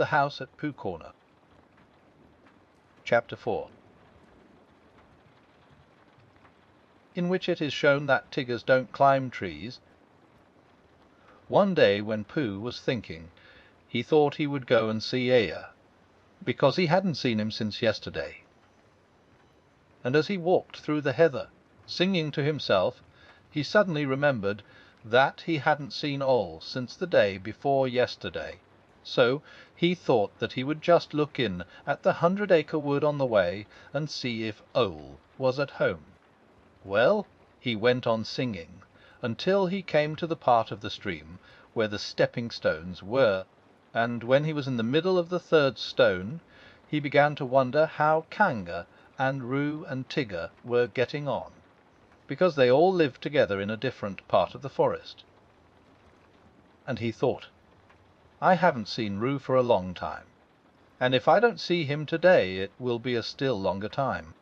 the House at Pooh Corner. Chapter 4, in which it is shown that Tiggers don't climb trees. One day when Pooh was thinking, he thought he would go and see Eeyore, because he hadn't seen him since yesterday. And as he walked through the heather, singing to himself, he suddenly remembered that he hadn't seen Ole since the day before yesterday. So he thought that he would just look in at the 100 Acre Wood on the way and see if Ole was at home. Well, he went on singing until he came to the part of the stream where the stepping stones were, and when he was in the middle of the third stone, he began to wonder how Kanga and Roo and Tigger were getting on, because they all lived together in a different part of the forest. And he thought, I haven't seen Roo for a long time, and if I don't see him today it will be a still longer time.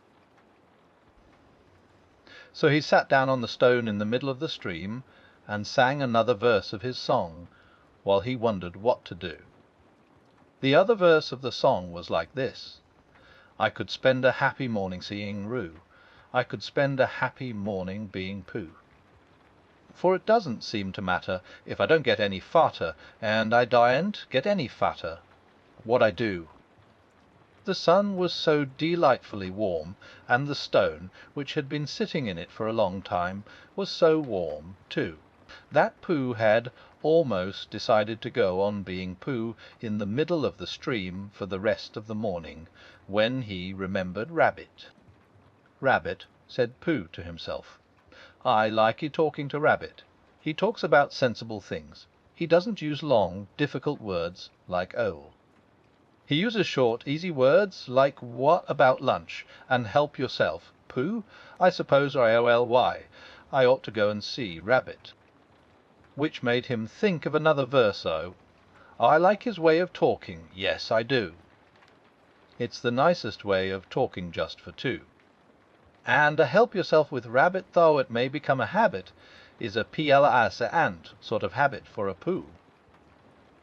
So he sat down on the stone in the middle of the stream and sang another verse of his song, while he wondered what to do. The other verse of the song was like this: I could spend a happy morning seeing Roo, I could spend a happy morning being Pooh. For it doesn't seem to matter if I don't get any fatter, and I daren't get any fatter, what I do. The sun was so delightfully warm, and the stone, which had been sitting in it for a long time, was so warm too, that Pooh had almost decided to go on being Pooh in the middle of the stream for the rest of the morning, when he remembered Rabbit. Rabbit, said Pooh to himself. I like talking to Rabbit. He talks about sensible things. He doesn't use long, difficult words like Ole. He uses short, easy words like what about lunch and help yourself. Pooh, I suppose I ought to go and see Rabbit. Which made him think of another verse. I like his way of talking, yes, I do. It's the nicest way of talking just for two. And a help yourself with Rabbit, though it may become a habit, is a ant sort of habit for a Pooh.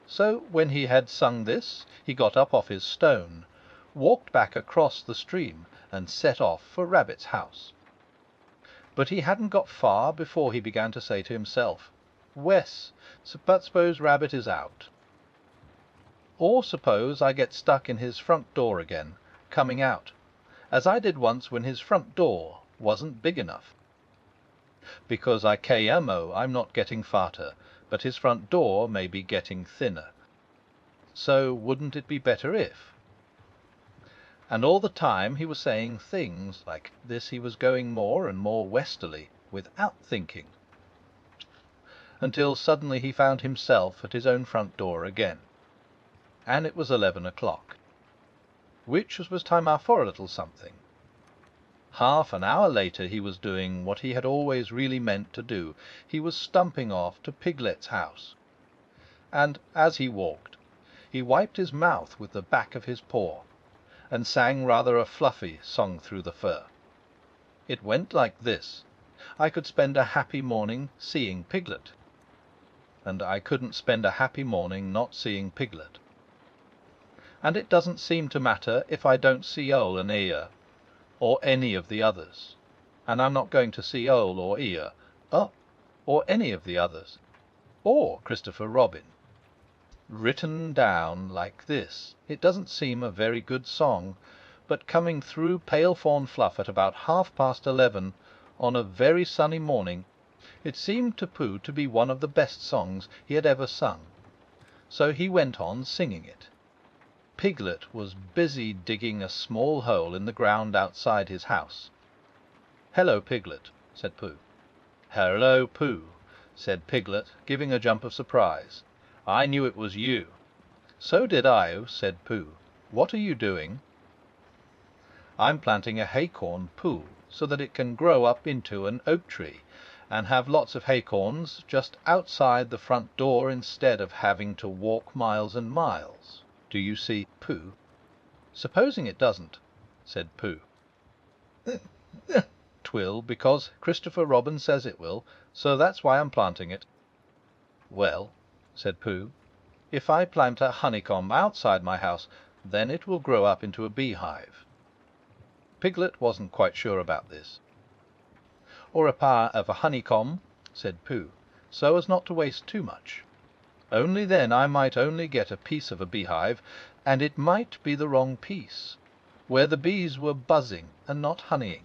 So when he had sung this, he got up off his stone, walked back across the stream, and set off for Rabbit's house. But he hadn't got far before he began to say to himself, Wes, but suppose Rabbit is out. Or suppose I get stuck in his front door again, coming out, as I did once when his front door wasn't big enough. Because I'm not getting fatter, but his front door may be getting thinner. So wouldn't it be better if? And all the time he was saying things like this he was going more and more westerly, without thinking, until suddenly he found himself at his own front door again. And it was 11 o'clock, which was time for a little something. Half an hour later he was doing what he had always really meant to do. He was stumping off to Piglet's house. And as he walked, he wiped his mouth with the back of his paw, and sang rather a fluffy song through the fur. It went like this: I could spend a happy morning seeing Piglet, and I couldn't spend a happy morning not seeing Piglet. And it doesn't seem to matter if I don't see Ole and Eeyore, or any of the others, and I'm not going to see Ole or Eeyore, or any of the others, or Christopher Robin. Written down like this, it doesn't seem a very good song, but coming through pale fawn fluff at about 11:30 on a very sunny morning, it seemed to Pooh to be one of the best songs he had ever sung. So he went on singing it. Piglet was busy digging a small hole in the ground outside his house. "Hello, Piglet," said Pooh. "Hello, Pooh," said Piglet, giving a jump of surprise. "I knew it was you." "So did I," said Pooh. "What are you doing?" "I'm planting a haycorn, Pooh, so that it can grow up into an oak tree, and have lots of haycorns just outside the front door instead of having to walk miles and miles. Do you see, Pooh?" "Supposing it doesn't," said Pooh. "'Twill, because Christopher Robin says it will, so that's why I'm planting it." "Well," said Pooh, If I plant a honeycomb outside my house, then it will grow up into a beehive." Piglet wasn't quite sure about this. "Or a power of a honeycomb," said Pooh, "so as not to waste too much. Only then I might only get a piece of a beehive, and it might be the wrong piece, where the bees were buzzing and not honeying.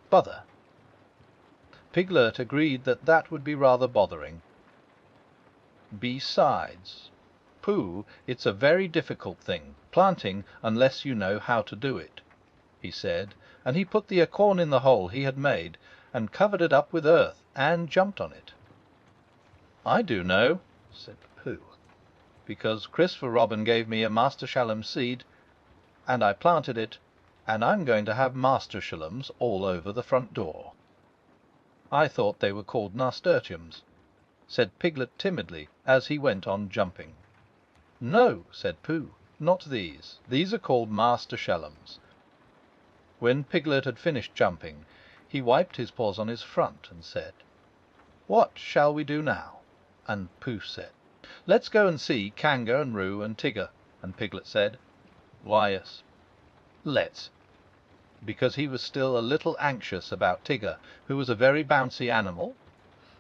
Bother." Piglet agreed that that would be rather bothering. "Besides, Pooh, it's a very difficult thing, planting, unless you know how to do it," he said, and he put the acorn in the hole he had made, and covered it up with earth, and jumped on it. "I do know," said Pooh, "because Christopher Robin gave me a nasturtium seed, and I planted it, and I'm going to have nasturtiums all over the front door." "I thought they were called nasturtiums," said Piglet timidly, as he went on jumping. "No," said Pooh, "not these. These are called nasturtiums." When Piglet had finished jumping, he wiped his paws on his front and said, "What shall we do now?" And Pooh said, "Let's go and see Kanga and Roo and Tigger." And Piglet said, "Why, yes, let's," because he was still a little anxious about Tigger, who was a very bouncy animal,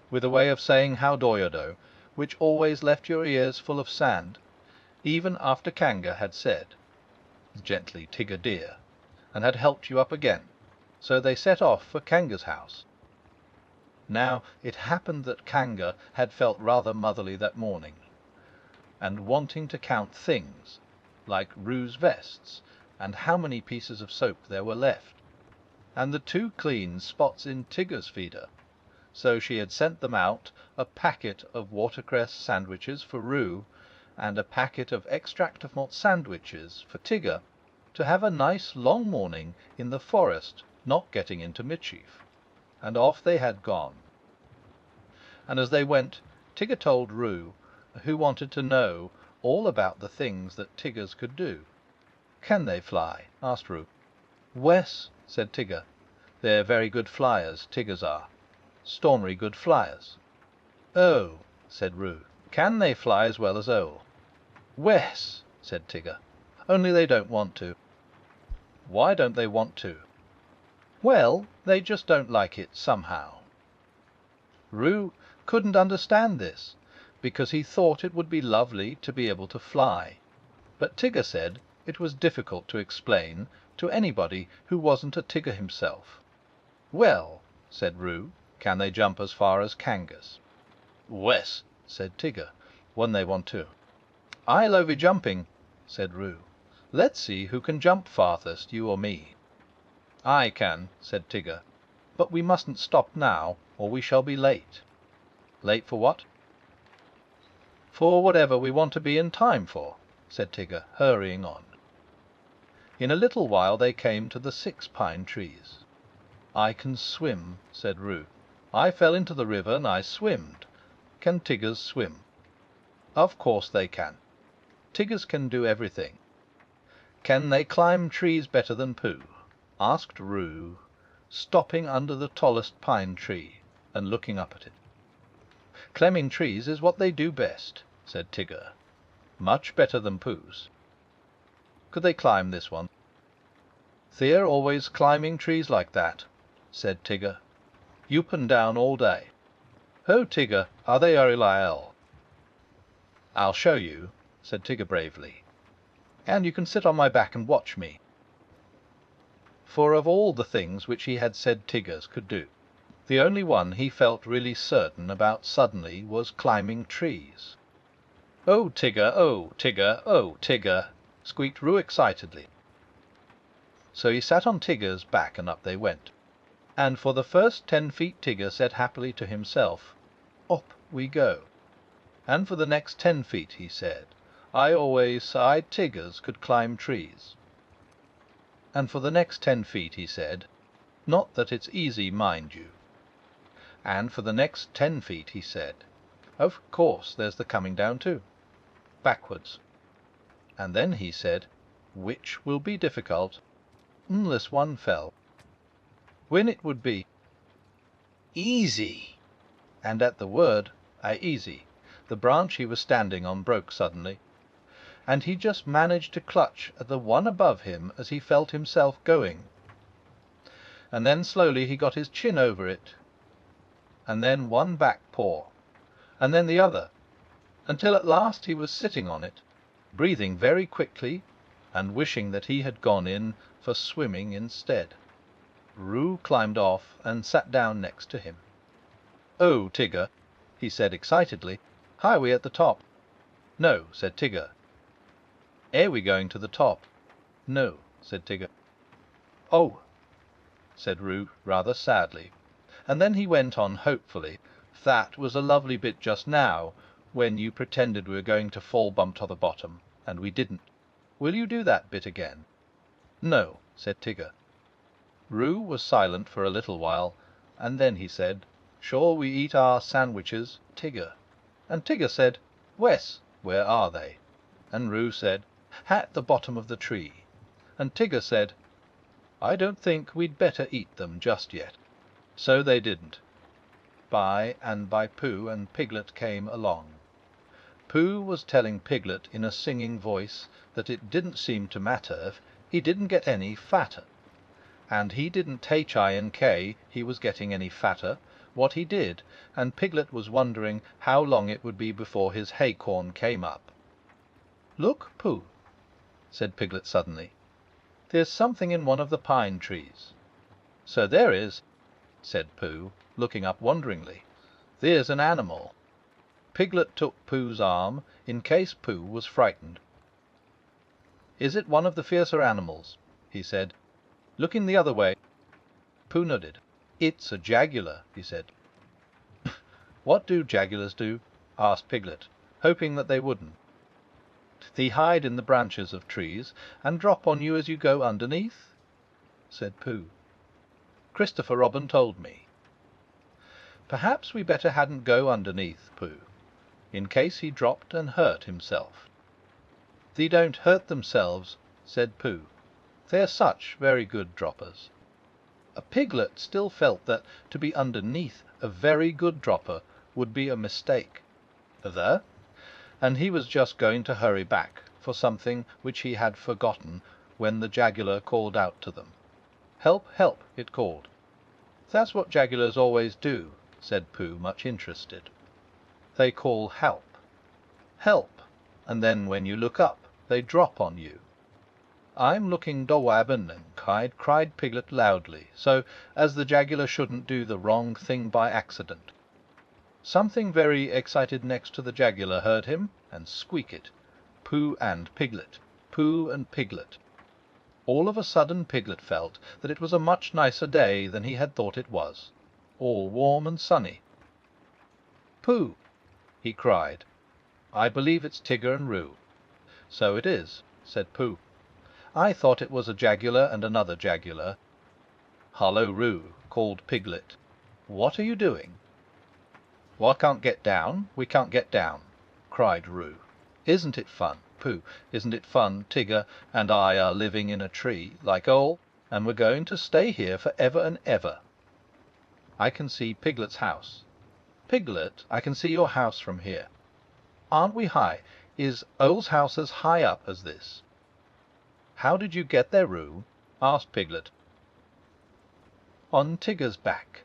with a way of saying "How do you do," which always left your ears full of sand, even after Kanga had said, "Gently, Tigger dear," and had helped you up again. So they set off for Kanga's house. Now it happened that Kanga had felt rather motherly that morning, and wanting to count things, like Roo's vests, and how many pieces of soap there were left, and the 2 clean spots in Tigger's feeder. So she had sent them out a packet of watercress sandwiches for Roo, and a packet of extract of malt sandwiches for Tigger, to have a nice long morning in the forest, not getting into mischief. And off they had gone. And as they went, Tigger told Roo, who wanted to know all about the things that Tiggers could do. "Can they fly?" asked Roo. "Wes," said Tigger. "They're very good flyers, Tiggers are. Stormy good flyers." "Oh," said Roo. "Can they fly as well as Owl?" "Wes," said Tigger. "Only they don't want to." "Why don't they want to?" "Well, they just don't like it, somehow." Roo couldn't understand this, because he thought it would be lovely to be able to fly. But Tigger said it was difficult to explain to anybody who wasn't a Tigger himself. "Well," said Roo, "can they jump as far as Kangas?" "Wes," said Tigger, "when they want to." "I love jumping," said Roo. "Let's see who can jump farthest, you or me." "I can," said Tigger, "but we mustn't stop now, or we shall be late." "Late for what?" "For whatever we want to be in time for," said Tigger, hurrying on. In a little while they came to the 6 pine trees. "I can swim," said Roo. "I fell into the river and I swimmed. Can Tiggers swim?" "Of course they can. Tiggers can do everything." "Can they climb trees better than Pooh?" asked Roo, stopping under the tallest pine tree and looking up at it. "Climbing trees is what they do best," said Tigger. "Much better than Pooh's." "Could they climb this one?" "They're always climbing trees like that," said Tigger. "Up and down all day. Ho, Tigger, are they Ariel?" "I'll show you," said Tigger bravely. "And you can sit on my back and watch me." For of all the things which he had said Tiggers could do, the only one he felt really certain about suddenly was climbing trees. "Oh, Tigger, oh, Tigger, oh, Tigger!" squeaked Roo excitedly. So he sat on Tigger's back and up they went. And for the first 10 feet Tigger said happily to himself, "Up we go." And for the next 10 feet he said, "I always said Tiggers could climb trees." And for the next 10 feet he said, "Not that it's easy, mind you." And for the next 10 feet he said, "Of course there's the coming down too," backwards. And then he said, "Which will be difficult," unless one fell. When it would be "Easy." And at the word "easy," The branch he was standing on broke suddenly, and he just managed to clutch at the one above him as he felt himself going. And then slowly he got his chin over it, and then one back paw, and then the other, until at last he was sitting on it, breathing very quickly and wishing that he had gone in for swimming instead. Roo climbed off and sat down next to him. "Oh, Tigger," he said excitedly, "how are we at the top?" "No," said Tigger. "Are we going to the top?" "No," said Tigger. "Oh," said Roo rather sadly, and then he went on hopefully. "That was a lovely bit just now, when you pretended we were going to fall bump to the bottom, and we didn't. Will you do that bit again?" "No," said Tigger. Roo was silent for a little while, and then he said, "Shall we eat our sandwiches, Tigger?" And Tigger said, "Wes, where are they?" And Roo said, "At the bottom of the tree." And Tigger said, "I don't think we'd better eat them just yet." So they didn't. By and by Pooh and Piglet came along. Pooh was telling Piglet in a singing voice that it didn't seem to matter if he didn't get any fatter. And he didn't H-I-N-K he was getting any fatter, what he did, and Piglet was wondering how long it would be before his hay-corn came up. "Look, Pooh," said Piglet suddenly. "There's something in one of the pine trees." "So there is," said Pooh, looking up wonderingly. "There's an animal." Piglet took Pooh's arm, in case Pooh was frightened. "Is it one of the fiercer animals?" he said. "Looking the other way." Pooh nodded. "It's a jaguar," he said. "What do jaguars do?" asked Piglet, hoping that they wouldn't. "They hide in the branches of trees, and drop on you as you go underneath," said Pooh. "Christopher Robin told me." "Perhaps we better hadn't go underneath, Pooh, in case he dropped and hurt himself." "They don't hurt themselves," said Pooh. "They're such very good droppers." A Piglet still felt that to be underneath a very good dropper would be a mistake. There, and he was just going to hurry back for something which he had forgotten when the jaguar called out to them. "Help, help," it called. "That's what jaguars always do," said Pooh, much interested. "They call help, help, and then when you look up they drop on you." "I'm looking Dowabbin," cried Piglet loudly, so as the jaguar shouldn't do the wrong thing by accident. Something very excited next to the jaguar heard him, and squeak it. Pooh and Piglet, Pooh and Piglet. All of a sudden Piglet felt that it was a much nicer day than he had thought it was, all warm and sunny. "Pooh!" he cried. "I believe it's Tigger and Roo." "So it is," said Pooh. "I thought it was a jaguar and another jaguar." "Hullo, Roo!" called Piglet. "What are you doing?" "We can't get down, we can't get down," cried Roo. "Isn't it fun, Pooh? Isn't it fun Tigger and I are living in a tree, like all, and we're going to stay here for ever and ever? I can see Piglet's house. Piglet, I can see your house from here. Aren't we high? Is Old's house as high up as this?" "How did you get there, Roo?" asked Piglet. "On Tigger's back,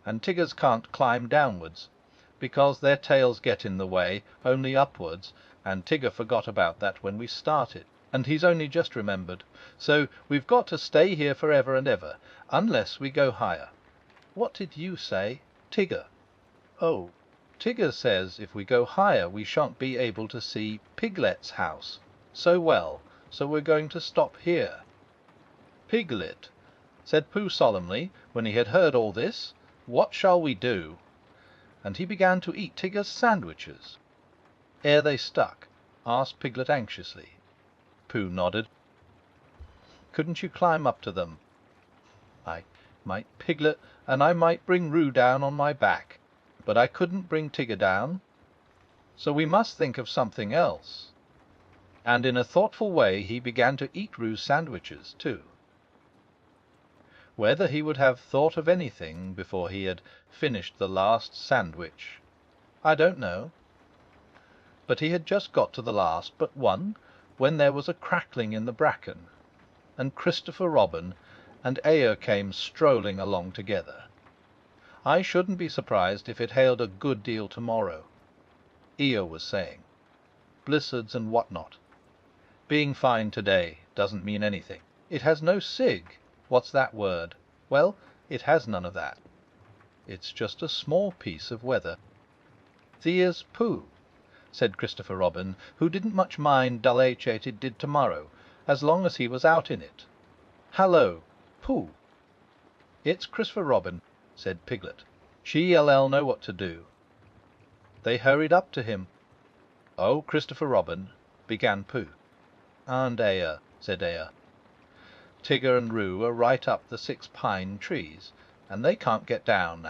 and Tiggers can't climb downwards, because their tails get in the way only upwards, and Tigger forgot about that when we started, and he's only just remembered. So we've got to stay here for ever and ever, unless we go higher. What did you say, Tigger?" "Oh, Tigger says if we go higher we shan't be able to see Piglet's house so well, so we're going to stop here." "Piglet," said Pooh solemnly, when he had heard all this, "what shall we do?" And he began to eat Tigger's sandwiches. "Ere they stuck?" asked Piglet anxiously. Pooh nodded. "Couldn't you climb up to them?" "I might, Piglet, and I might bring Roo down on my back, but I couldn't bring Tigger down. So we must think of something else." And in a thoughtful way he began to eat Roo's sandwiches too. Whether he would have thought of anything before he had finished the last sandwich, I don't know. But he had just got to the last but one, when there was a crackling in the bracken, and Christopher Robin and Eeyore came strolling along together. I shouldn't be surprised if it hailed a good deal tomorrow. Eeyore was saying, blizzards and what not. Being fine today doesn't mean anything. It has no sig. What's that word? Well, it has none of that. It's just a small piece of weather. There's Pooh, said Christopher Robin, who didn't much mind dull it did tomorrow, as long as he was out in it. Hallo, Pooh. It's Christopher Robin, said Piglet. She'll know what to do. They hurried up to him. Oh, Christopher Robin, began Pooh. And Eeyore, said Eeyore. Tigger and Roo are right up the 6 pine trees, and they can't get down,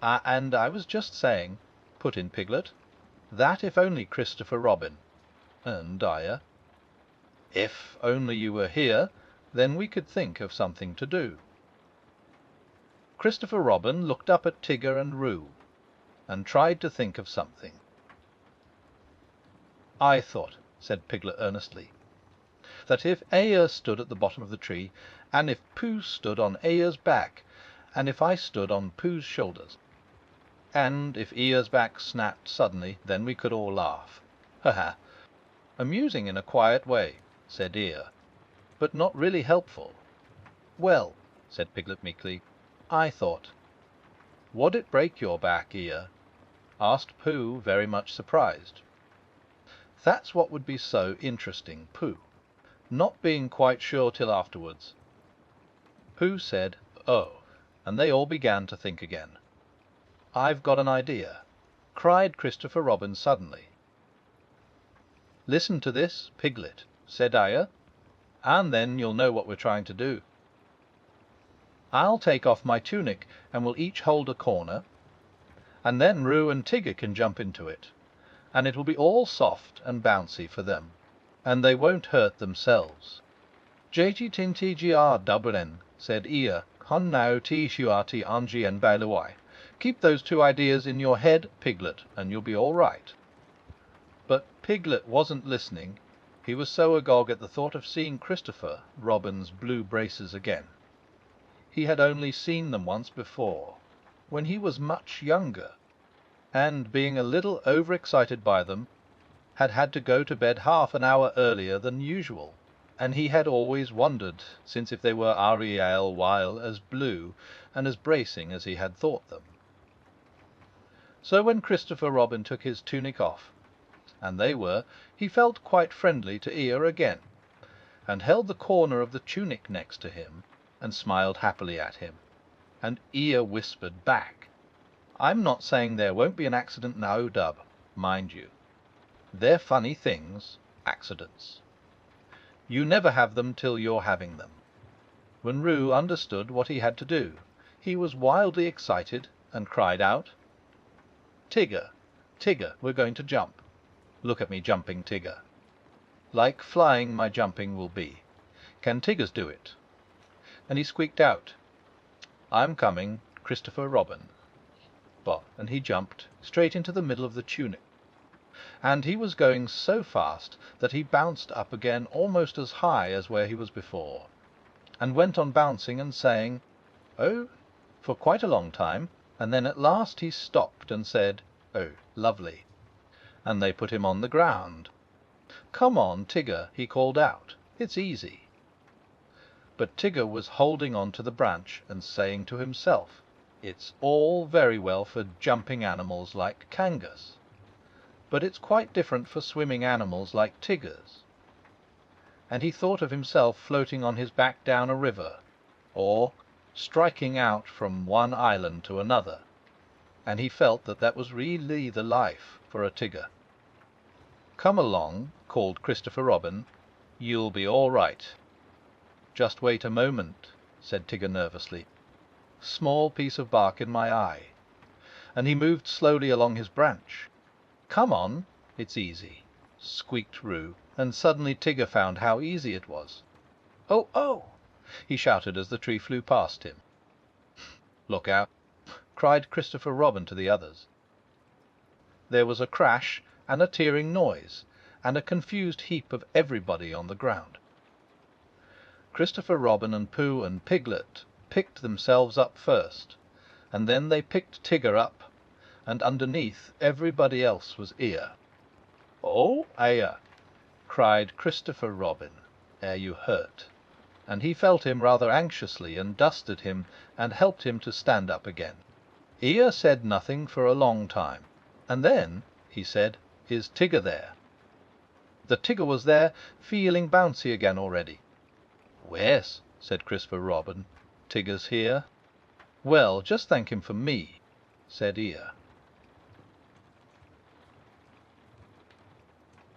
and I was just saying, put in Piglet, that if only Christopher Robin and Eeyore, if only you were here, then we could think of something to do. Christopher Robin looked up at Tigger and Roo, and tried to think of something. I thought, said Piglet earnestly, that if Eeyore stood at the bottom of the tree, and if Pooh stood on Eeyore's back, and if I stood on Pooh's shoulders, and if Eeyore's back snapped suddenly, then we could all laugh. Ha ha! Amusing in a quiet way, said Eeyore, but not really helpful. Well, said Piglet meekly, I thought. Would it break your back, Eeyore? Asked Pooh, very much surprised. That's what would be so interesting, Pooh, not being quite sure till afterwards. Pooh said, oh, and they all began to think again. I've got an idea, cried Christopher Robin suddenly. Listen to this, Piglet, said Eeyore, and then you'll know what we're trying to do. I'll take off my tunic, and we'll each hold a corner, and then Roo and Tigger can jump into it, and it will be all soft and bouncy for them, and they won't hurt themselves. Jati tinti gr dubren, said Eeyore, hon now ti shuati anji and bailawai. Keep those 2 ideas in your head, Piglet, and you'll be all right. But Piglet wasn't listening. He was so agog at the thought of seeing Christopher Robin's blue braces again. He had only seen them once before, when he was much younger, and, being a little overexcited by them, had had to go to bed half an hour earlier than usual, and he had always wondered since if they were real while as blue and as bracing as he had thought them. So when Christopher Robin took his tunic off, and they were, he felt quite friendly to Eeyore again, and held the corner of the tunic next to him, and smiled happily at him, and Eeyore whispered back, I'm not saying there won't be an accident now, Dub, mind you. They're funny things, accidents. You never have them till you're having them. When Roo understood what he had to do, he was wildly excited, and cried out, Tigger, Tigger, we're going to jump. Look at me jumping, Tigger. Like flying my jumping will be. Can Tiggers do it? And he squeaked out, I'm coming, Christopher Robin. And he jumped straight into the middle of the tunic. And he was going so fast that he bounced up again almost as high as where he was before, and went on bouncing and saying, oh, for quite a long time, and then at last he stopped and said, oh, lovely. And they put him on the ground. Come on, Tigger, he called out, it's easy. But Tigger was holding on to the branch and saying to himself, it's all very well for jumping animals like kangas, but it's quite different for swimming animals like Tiggers. And he thought of himself floating on his back down a river, or striking out from one island to another, and he felt that that was really the life for a Tigger. Come along, called Christopher Robin, you'll be all right. Just wait a moment, said Tigger nervously. Small piece of bark in my eye. And he moved slowly along his branch. Come on, it's easy, squeaked Roo, and suddenly Tigger found how easy it was. Oh, oh! He shouted as the tree flew past him. Look out! Cried Christopher Robin to the others. There was a crash and a tearing noise, and a confused heap of everybody on the ground. Christopher Robin and Pooh and Piglet picked themselves up first, and then they picked Tigger up, and underneath everybody else was Eeyore. "Oh, Eeyore!" cried Christopher Robin, "are you hurt?" And he felt him rather anxiously, and dusted him, and helped him to stand up again. Eeyore said nothing for a long time, and then he said, "Is Tigger there?" The Tigger was there, feeling bouncy again already. "Wes," said Christopher Robin, "Tigger's here." "Well, just thank him for me," said Eeyore.